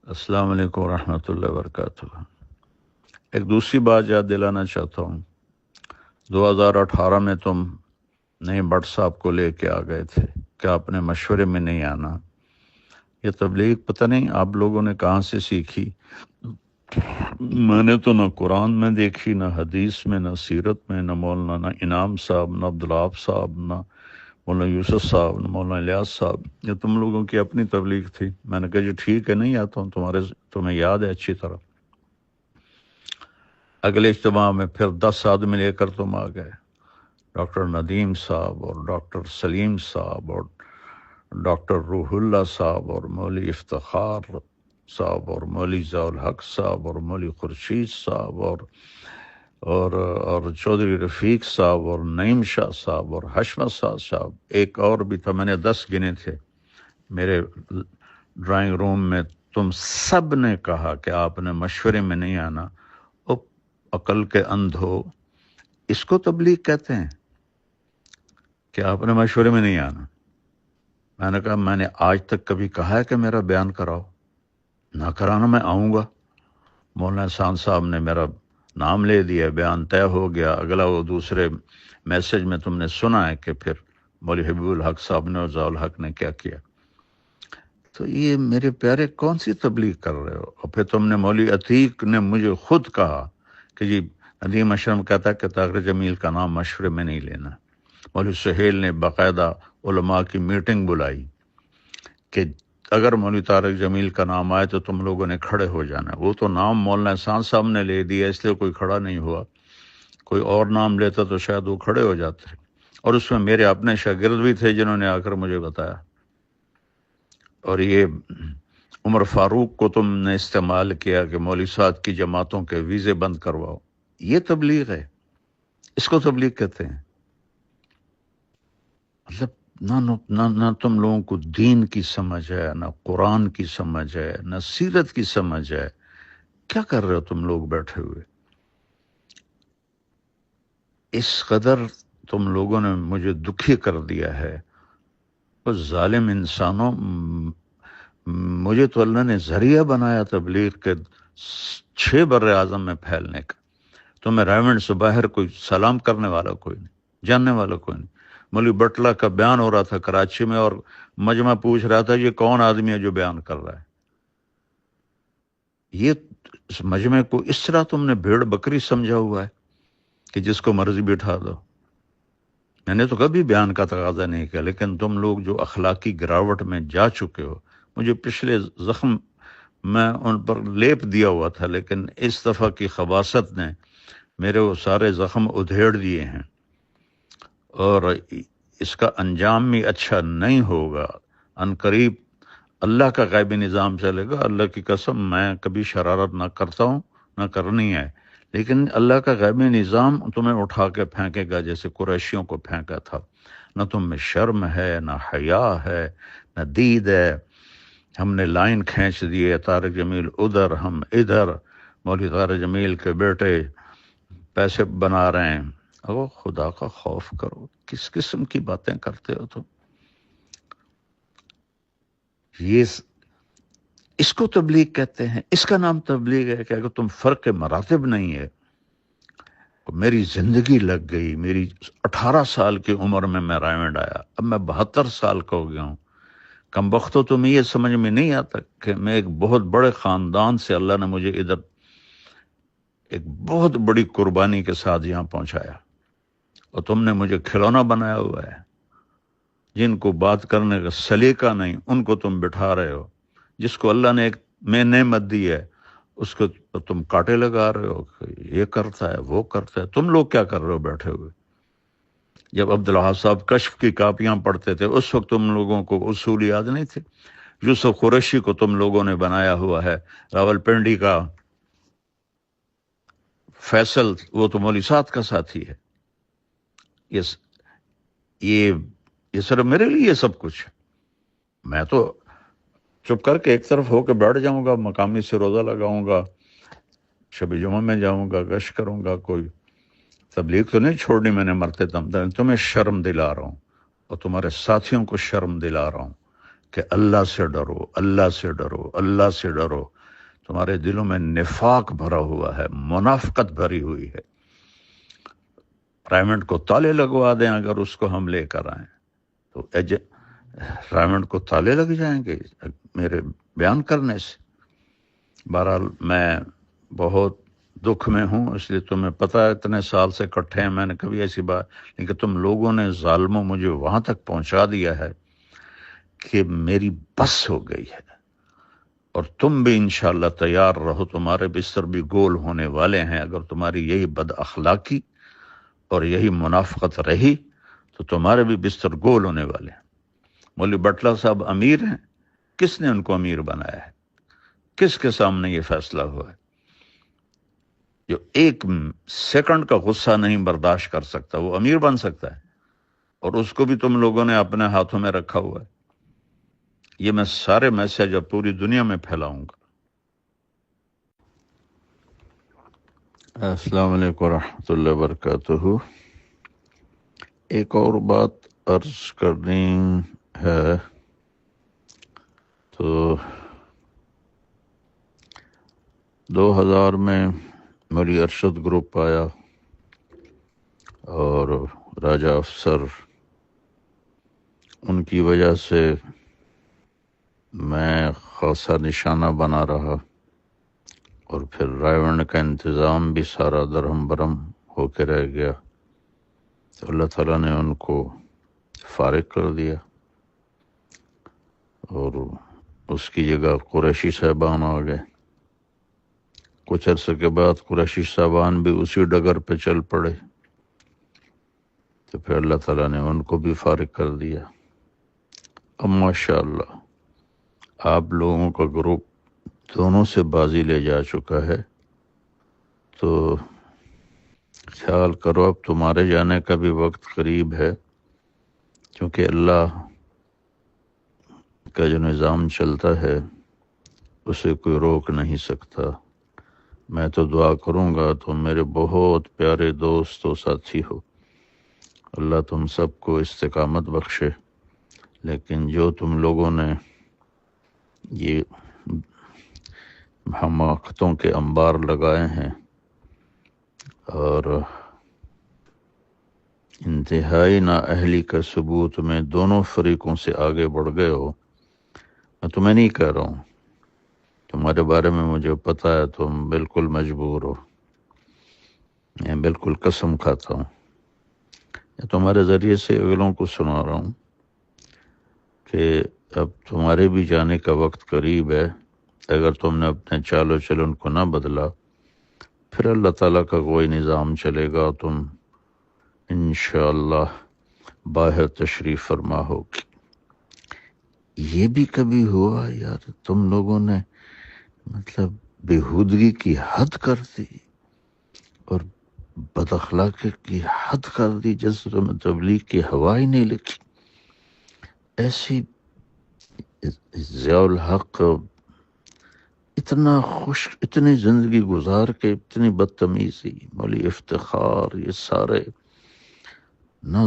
السلام علیکم ورحمۃ اللہ وبرکاتہ۔ ایک دوسری بات یاد دلانا چاہتا ہوں، 2018 میں تم نئے بٹ صاحب کو لے کے آ گئے تھے کہ آپ نے مشورے میں نہیں آنا۔ یہ تبلیغ پتہ نہیں آپ لوگوں نے کہاں سے سیکھی، میں نے تو نہ قرآن میں دیکھی، نہ حدیث میں، نہ سیرت میں، نہ مولانا انعام صاحب، نہ عبدالوہاب صاحب، نہ مولانا یوسف صاحب، نہ مولانا الیاس صاحب۔ یہ تم لوگوں کی اپنی تبلیغ تھی۔ میں نے کہا جی ٹھیک ہے، نہیں آتا ہوں، تمہیں یاد ہے اچھی طرح۔ اگلے اجتماع میں پھر 10 آدمی لے کر تم آ گئے، ڈاکٹر ندیم صاحب اور ڈاکٹر سلیم صاحب اور ڈاکٹر روح اللہ صاحب اور مولوی افتخار صاحب اور مولوی ضیاء الحق صاحب اور مولوی خورشید صاحب اور چودھری رفیق صاحب اور نعیم شاہ صاحب اور حشمت صاحب، ایک اور بھی تھا، میں نے 10 گنے تھے میرے ڈرائنگ روم میں۔ تم سب نے کہا کہ آپ نے مشورے میں نہیں آنا۔ او عقل کے اندھو، اس کو تبلیغ کہتے ہیں کہ آپ نے مشورے میں نہیں آنا؟ میں نے کہا میں نے آج تک کبھی کہا ہے کہ میرا بیان کراؤ؟ نہ کرانا میں آؤں گا۔ مولانا احسان صاحب نے میرا نام لے دیا، بیان طے ہو گیا۔ اگلا وہ دوسرے میسج میں تم نے سنا ہے کہ پھر مولوی حبیب الحق صاحب نے اور ضیاء الحق نے کیا کیا۔ تو یہ میرے پیارے کون سی تبلیغ کر رہے ہو؟ اور پھر تم نے مولوی عتیق نے مجھے خود کہا کہ جی ندیم اشرم کہتا ہے کہ طاہر جمیل کا نام مشورے میں نہیں لینا۔ مولوی سہیل نے باقاعدہ علماء کی میٹنگ بلائی کہ اگر مولوی طارق جمیل کا نام آئے تو تم لوگوں نے کھڑے ہو جانا۔ وہ تو نام مولانا احسان صاحب نے لے دیا اس لیے کوئی کھڑا نہیں ہوا، کوئی اور نام لیتا تو شاید وہ کھڑے ہو جاتے۔ اور اس میں میرے اپنے شاگرد بھی تھے جنہوں نے آ کر مجھے بتایا۔ اور یہ عمر فاروق کو تم نے استعمال کیا کہ مولوی صاحب کی جماعتوں کے ویزے بند کرواؤ۔ یہ تبلیغ ہے، اس کو تبلیغ کہتے ہیں؟ مطلب نہ تم لوگوں کو دین کی سمجھ ہے، نہ قرآن کی سمجھ ہے، نہ سیرت کی سمجھ ہے۔ کیا کر رہے ہو تم لوگ بیٹھے ہوئے؟ اس قدر تم لوگوں نے مجھے دکھی کر دیا ہے۔ اس ظالم انسانوں، مجھے تو اللہ نے ذریعہ بنایا تبلیغ کے 6 بر اعظم میں پھیلنے کا۔ تو میں رائمنڈ سے باہر کوئی سلام کرنے والا کوئی نہیں، جاننے والا کوئی نہیں۔ مولوی بٹلہ کا بیان ہو رہا تھا کراچی میں اور مجمع پوچھ رہا تھا یہ کون آدمی ہے جو بیان کر رہا ہے۔ یہ اس مجمع کو اس طرح تم نے بھیڑ بکری سمجھا ہوا ہے کہ جس کو مرضی بٹھا دو۔ میں نے تو کبھی بیان کا تقاضا نہیں کیا، لیکن تم لوگ جو اخلاقی گراوٹ میں جا چکے ہو، مجھے پچھلے زخم میں ان پر لیپ دیا ہوا تھا، لیکن اس دفعہ کی خباثت نے میرے وہ سارے زخم ادھیڑ دیے ہیں، اور اس کا انجام بھی اچھا نہیں ہوگا۔ ان قریب اللہ کا غیبی نظام چلے گا۔ اللہ کی قسم میں کبھی شرارت نہ کرتا ہوں، نہ کرنی ہے، لیکن اللہ کا غیبی نظام تمہیں اٹھا کے پھینکے گا جیسے قریشیوں کو پھینکا تھا۔ نہ تم میں شرم ہے، نہ حیا ہے، نہ دید ہے۔ ہم نے لائن کھینچ دی ہے، طارق جمیل ادھر، ہم ادھر، مولوی طارق جمیل کے بیٹے پیسے بنا رہے ہیں۔ او خدا کا خوف کرو، کس قسم کی باتیں کرتے ہو تم؟ یہ اس کو تبلیغ کہتے ہیں؟ اس کا نام تبلیغ ہے کہ اگر تم فرق مراتب نہیں ہے؟ میری زندگی لگ گئی، میری 18 سال کی عمر میں رائمنڈ آیا، اب میں 72 سال کا ہو گیا ہوں۔ کم بختو تمہیں یہ سمجھ میں نہیں آتا کہ میں ایک بہت بڑے خاندان سے اللہ نے مجھے ادھر ایک بہت بڑی قربانی کے ساتھ یہاں پہنچایا، اور تم نے مجھے کھلونا بنایا ہوا ہے۔ جن کو بات کرنے کا سلیقہ نہیں ان کو تم بٹھا رہے ہو، جس کو اللہ نے ایک میں نعمت دی ہے اس کو تم کاٹے لگا رہے ہو کہ یہ کرتا ہے وہ کرتا ہے۔ تم لوگ کیا کر رہے ہو بیٹھے ہوئے؟ جب عبدالوہاب صاحب کشف کی کاپیاں پڑھتے تھے اس وقت تم لوگوں کو اصول یاد نہیں تھے؟ یوسف قریشی کو تم لوگوں نے بنایا ہوا ہے، راول پنڈی کا فیصل وہ تو مولوی صاحب کا ساتھی ہے۔ یہ صرف میرے لیے یہ سب کچھ ہے؟ میں تو چپ کر کے ایک طرف ہو کے بیٹھ جاؤں گا، مقامی سے روزہ لگاؤں گا، شب جمعہ میں جاؤں گا، گشت کروں گا، کوئی تبلیغ تو نہیں چھوڑنی میں نے مرتے دم تک۔ تمہیں شرم دلا رہا ہوں اور تمہارے ساتھیوں کو شرم دلا رہا ہوں کہ اللہ سے ڈرو، اللہ سے ڈرو، اللہ سے ڈرو، تمہارے دلوں میں نفاق بھرا ہوا ہے، منافقت بھری ہوئی ہے۔ ریمنڈ کو تالے لگوا دیں اگر اس کو ہم لے کر آئیں تو ریمنڈ کو تالے لگ جائیں گے میرے بیان کرنے سے۔ بہرحال میں بہت دکھ میں ہوں، اس لیے تمہیں پتہ ہے اتنے سال سے کٹھے ہیں، میں نے کبھی ایسی بات، لیکن تم لوگوں نے ظالموں مجھے وہاں تک پہنچا دیا ہے کہ میری بس ہو گئی ہے۔ اور تم بھی انشاءاللہ تیار رہو، تمہارے بستر بھی گول ہونے والے ہیں۔ اگر تمہاری یہی بد اخلاقی اور یہی منافقت رہی تو تمہارے بھی بستر گول ہونے والے ہیں۔ مولوی بٹلہ صاحب امیر ہیں، کس نے ان کو امیر بنایا ہے؟ کس کے سامنے یہ فیصلہ ہوا ہے؟ جو ایک سیکنڈ کا غصہ نہیں برداشت کر سکتا وہ امیر بن سکتا ہے؟ اور اس کو بھی تم لوگوں نے اپنے ہاتھوں میں رکھا ہوا ہے۔ یہ میں سارے میسج اب پوری دنیا میں پھیلاؤں گا۔ السلام علیکم ورحمۃ اللہ وبرکاتہ۔ ایک اور بات عرض کرنی ہے، تو 2000 میں مولی ارشد گروپ آیا اور راجہ افسر، ان کی وجہ سے میں خاصا نشانہ بنا رہا، اور پھر رائے کا انتظام بھی سارا درہم برہم ہو کے رہ گیا، تو اللہ تعالیٰ نے ان کو فارغ کر دیا، اور اس کی جگہ قریشی صاحبان آ گئے۔ کچھ عرصے کے بعد قریشی صاحبان بھی اسی ڈگر پہ چل پڑے، تو پھر اللہ تعالیٰ نے ان کو بھی فارغ کر دیا۔ اب ماشاءاللہ آپ لوگوں کا گروپ دونوں سے بازی لے جا چکا ہے، تو خیال کرو اب تمہارے جانے کا بھی وقت قریب ہے، کیونکہ اللہ کا جو نظام چلتا ہے اسے کوئی روک نہیں سکتا۔ میں تو دعا کروں گا، تم میرے بہت پیارے دوست و ساتھی ہو، اللہ تم سب کو استقامت بخشے، لیکن جو تم لوگوں نے یہ حماقتوں کے انبار لگائے ہیں اور انتہائی نااہلی کا ثبوت میں دونوں فریقوں سے آگے بڑھ گئے ہو، میں تمہیں نہیں کہہ رہا ہوں، تمہارے بارے میں مجھے پتہ ہے تم بالکل مجبور ہو، میں بالکل قسم کھاتا ہوں، تمہارے ذریعے سے اگلوں کو سنا رہا ہوں کہ اب تمہارے بھی جانے کا وقت قریب ہے۔ اگر تم نے اپنے چال و چلن کو نہ بدلا، پھر اللہ تعالیٰ کا کوئی نظام چلے گا، تم انشاءاللہ باہر تشریف فرما ہوگی۔ یہ بھی کبھی ہوا یار تم لوگوں نے مطلب بےہودگی کی حد کر دی اور بد اخلاقی کی حد کر دی، جیسے تمہیں تبلیغ کی ہوا ہی نہیں لکھی؟ ایسی ضیاء الحق اتنا خوش، اتنی زندگی گزار کے اتنی بدتمیزی، مولی افتخار، یہ سارے نہ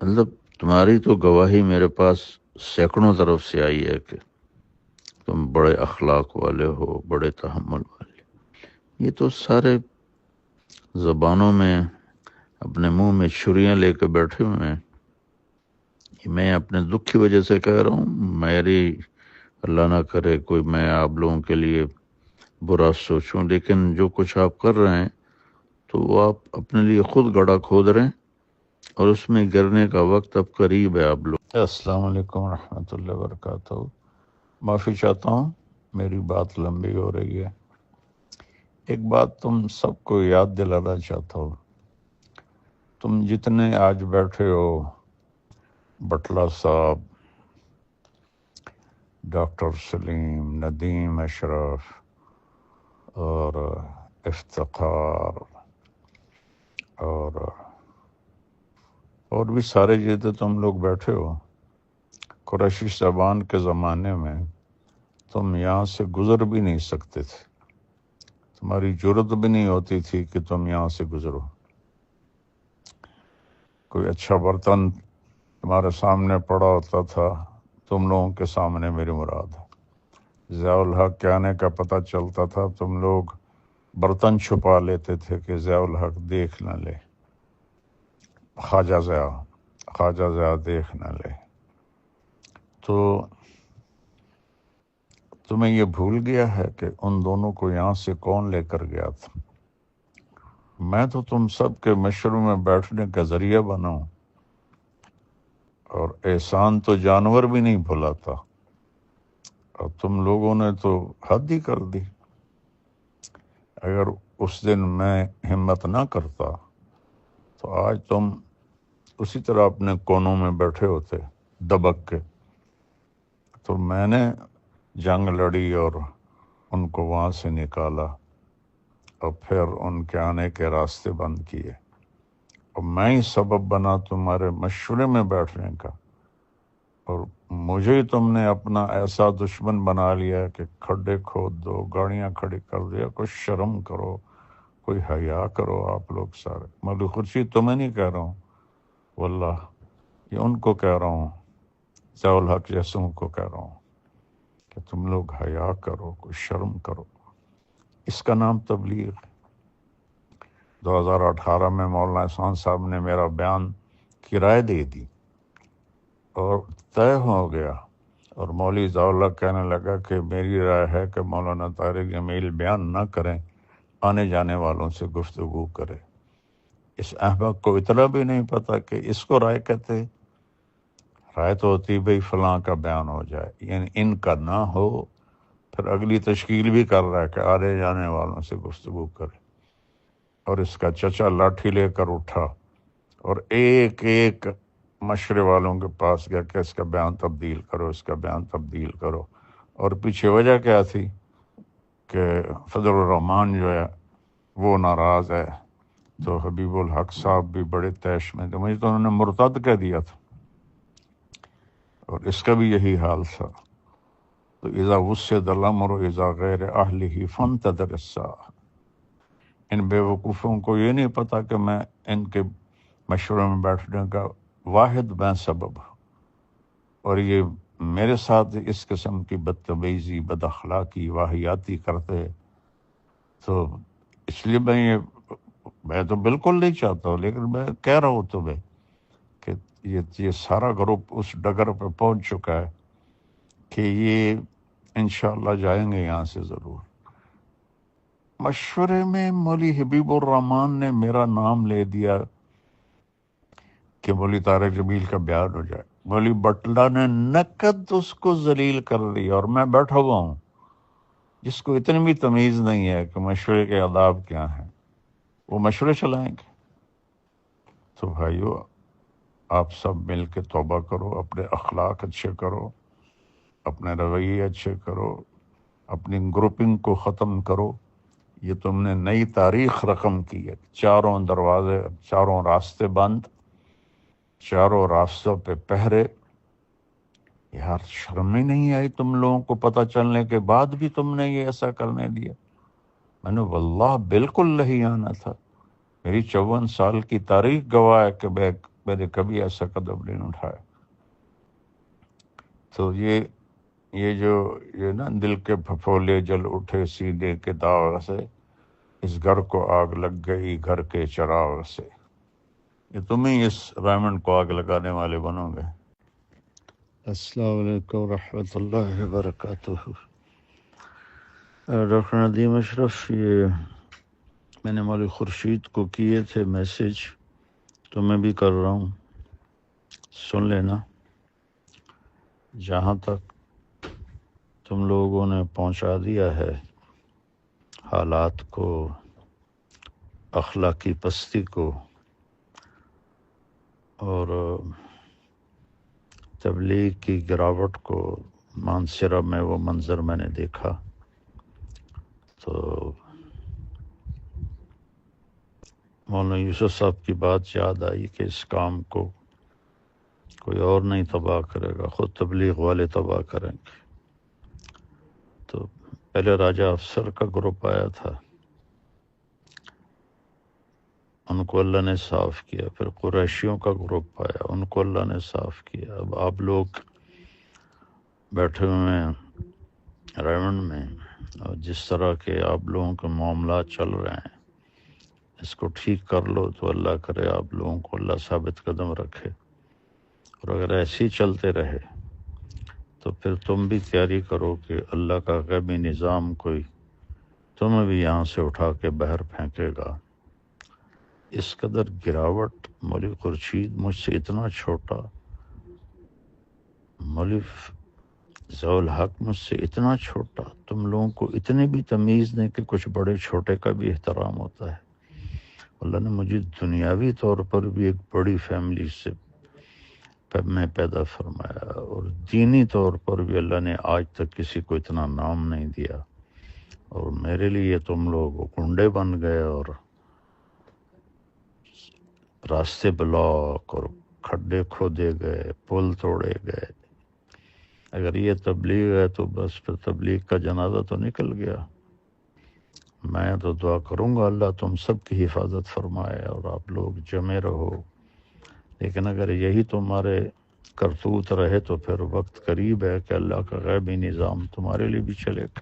مطلب تمہاری تو گواہی میرے پاس سینکڑوں طرف سے آئی ہے کہ تم بڑے اخلاق والے ہو، بڑے تحمل والے۔ یہ تو سارے زبانوں میں اپنے منہ میں چھریاں لے کے بیٹھے ہوئے ہیں۔ میں اپنے دکھ کی وجہ سے کہہ رہا ہوں، میری اللہ نہ کرے کوئی میں آپ لوگوں کے لیے برا سوچوں، لیکن جو کچھ آپ کر رہے ہیں تو وہ آپ اپنے لیے خود گڑھا کھود رہے ہیں، اور اس میں گرنے کا وقت اب قریب ہے آپ لوگ۔ السلام علیکم ورحمۃ اللہ وبرکاتہ۔ معافی چاہتا ہوں، میری بات لمبی ہو رہی ہے۔ ایک بات تم سب کو یاد دلانا چاہتا ہوں، تم جتنے آج بیٹھے ہو، بٹلہ صاحب، ڈاکٹر سلیم، ندیم اشرف اور افتخار اور بھی سارے جتنے تم لوگ بیٹھے ہو، قریشی صاحبان کے زمانے میں تم یہاں سے گزر بھی نہیں سکتے تھے، تمہاری جرت بھی نہیں ہوتی تھی کہ تم یہاں سے گزرو۔ کوئی اچھا برتن تمہارے سامنے پڑا ہوتا تھا، تم لوگوں کے سامنے میری مراد ہے۔ ضیاء الحق کے آنے کا پتہ چلتا تھا، تم لوگ برتن چھپا لیتے تھے کہ ضیاء الحق دیکھ نہ لے، خواجہ ضیاء دیکھ نہ لے۔ تو تمہیں یہ بھول گیا ہے کہ ان دونوں کو یہاں سے کون لے کر گیا تھا؟ میں تو تم سب کے مشورے میں بیٹھنے کا ذریعہ بنا ہوں، اور احسان تو جانور بھی نہیں بھلاتا، اور تم لوگوں نے تو حد ہی کر دی۔ اگر اس دن میں ہمت نہ کرتا تو آج تم اسی طرح اپنے کونوں میں بیٹھے ہوتے دبک کے۔ تو میں نے جنگ لڑی اور ان کو وہاں سے نکالا، اور پھر ان کے آنے کے راستے بند کیے، اور میں ہی سبب بنا تمہارے مشورے میں بیٹھنے کا، اور مجھے ہی تم نے اپنا ایسا دشمن بنا لیا کہ کھڈے کھود دو، گاڑیاں کھڑی کر دیا۔ کوئی شرم کرو، کوئی حیا کرو آپ لوگ سارے۔ مولوی خورشید تمہیں نہیں کہہ رہا ہوں، واللہ یہ ان کو کہہ رہا ہوں، ضیاء الحق جیسوں کو کہہ رہا ہوں کہ تم لوگ حیا کرو، کوئی شرم کرو۔ اس کا نام تبلیغ ہے۔ 2018 میں مولانا احسان صاحب نے میرا بیان کی رائے دے دی اور طے ہو گیا، اور مولوی ضیاء الحق کہنے لگا کہ میری رائے ہے کہ مولانا طارق جمیل بیان نہ کریں، آنے جانے والوں سے گفتگو کرے۔ اس احمق کو اتنا بھی نہیں پتا کہ اس کو رائے کہتے۔ رائے تو ہوتی بھئی فلاں کا بیان ہو جائے، یعنی ان کا نہ ہو، پھر اگلی تشکیل بھی کر رہا ہے کہ آنے جانے والوں سے گفتگو کرے۔ اور اس کا چچا لاٹھی لے کر اٹھا اور ایک ایک مشورے والوں کے پاس گیا کہ اس کا بیان تبدیل کرو، اس کا بیان تبدیل کرو۔ اور پیچھے وجہ کیا تھی کہ فضل الرحمان جو ہے وہ ناراض ہے، تو حبیب الحق صاحب بھی بڑے تیش میں تھے، مجھے تو انہوں نے مرتد کہہ دیا تھا، اور اس کا بھی یہی حال تھا۔ تو اذا وسد الامر اذا غیر اہلہ فانتظر الساعہ۔ ان بے وقوفوں کو یہ نہیں پتا کہ میں ان کے مشورے میں بیٹھنے کا واحد میں سبب ہوں، اور یہ میرے ساتھ اس قسم کی بدتمیزی، بد اخلاقی، واہیاتی کرتے، تو اس لیے میں تو بالکل نہیں چاہتا ہوں، لیکن میں کہہ رہا ہوں تمہیں کہ یہ سارا گروپ اس ڈگر پہ پہنچ چکا ہے کہ یہ انشاءاللہ جائیں گے یہاں سے ضرور۔ مشورے میں مولوی حبیب الرحمان نے میرا نام لے دیا کہ مولوی طارق جمیل کا بیان ہو جائے۔ مولوی بٹلہ نے نقد اس کو ذلیل کر دیا، اور میں بیٹھا ہوا ہوں جس کو اتنی بھی تمیز نہیں ہے کہ مشورے کے آداب کیا ہیں، وہ مشورے چلائیں گے۔ تو بھائیو، آپ سب مل کے توبہ کرو، اپنے اخلاق اچھے کرو، اپنے رویے اچھے کرو، اپنی گروپنگ کو ختم کرو۔ یہ تم نے نئی تاریخ رقم کی ہے، چاروں دروازے، چاروں راستے بند، چاروں راستوں پہ پہرے۔ یار شرم ہی نہیں آئی تم لوگوں کو پتہ چلنے کے بعد بھی تم نے یہ ایسا کرنے دیا؟ میں نے واللہ بالکل نہیں آنا تھا، میری 54 سال کی تاریخ گواہ ہے کہ میں نے کبھی ایسا قدم نہیں اٹھایا۔ تو یہ نا دل کے پھپھولے جل اٹھے سینے کے داغ سے، اس گھر کو آگ لگ گئی گھر کے چراغ سے۔ یہ تم ہی اس ڈائمنڈ کو آگ لگانے والے بنو گے۔ السلام علیکم ورحمۃ اللہ وبرکاتہ۔ ڈاکٹر ندیم اشرف، یہ میں نے مولوی خورشید کو کیے تھے میسج، تو میں بھی کر رہا ہوں، سن لینا۔ جہاں تک تم لوگوں نے پہنچا دیا ہے حالات کو، اخلاقی پستی کو، اور تبلیغ کی گراوٹ کو، مانسرہ میں وہ منظر میں نے دیکھا، تو مولانا یوسف صاحب کی بات یاد آئی کہ اس کام کو کوئی اور نہیں تباہ کرے گا، خود تبلیغ والے تباہ کریں گے۔ تو پہلے راجہ افسر کا گروپ آیا تھا، ان کو اللہ نے صاف کیا، پھر قریشیوں کا گروپ آیا، ان کو اللہ نے صاف کیا۔ اب آپ لوگ بیٹھے ہوئے ہیں ریونڈ میں، اور جس طرح کے آپ لوگوں کے معاملات چل رہے ہیں، اس کو ٹھیک کر لو تو اللہ کرے آپ لوگوں کو اللہ ثابت قدم رکھے، اور اگر ایسے ہی چلتے رہے تو پھر تم بھی تیاری کرو کہ اللہ کا غیبی نظام کوئی تمہیں بھی یہاں سے اٹھا کے باہر پھینکے گا۔ اس قدر گراوٹ، مولوی خورشید مجھ سے اتنا چھوٹا، مولوی ضیاء الحق مجھ سے اتنا چھوٹا، تم لوگوں کو اتنی بھی تمیز نہیں کہ کچھ بڑے چھوٹے کا بھی احترام ہوتا ہے۔ اللہ نے مجھے دنیاوی طور پر بھی ایک بڑی فیملی سے میں پیدا فرمایا، اور دینی طور پر بھی اللہ نے آج تک کسی کو اتنا نام نہیں دیا، اور میرے لیے تم لوگ گنڈے بن گئے اور راستے بلاک اور کھڈے کھودے گئے، پل توڑے گئے۔ اگر یہ تبلیغ ہے تو بس پھر تبلیغ کا جنازہ تو نکل گیا۔ میں تو دعا کروں گا اللہ تم سب کی حفاظت فرمائے اور آپ لوگ جمے رہو، لیکن اگر یہی تمہارے کرتوت رہے تو پھر وقت قریب ہے کہ اللہ کا غیبی نظام تمہارے لیے بھی چلے گا۔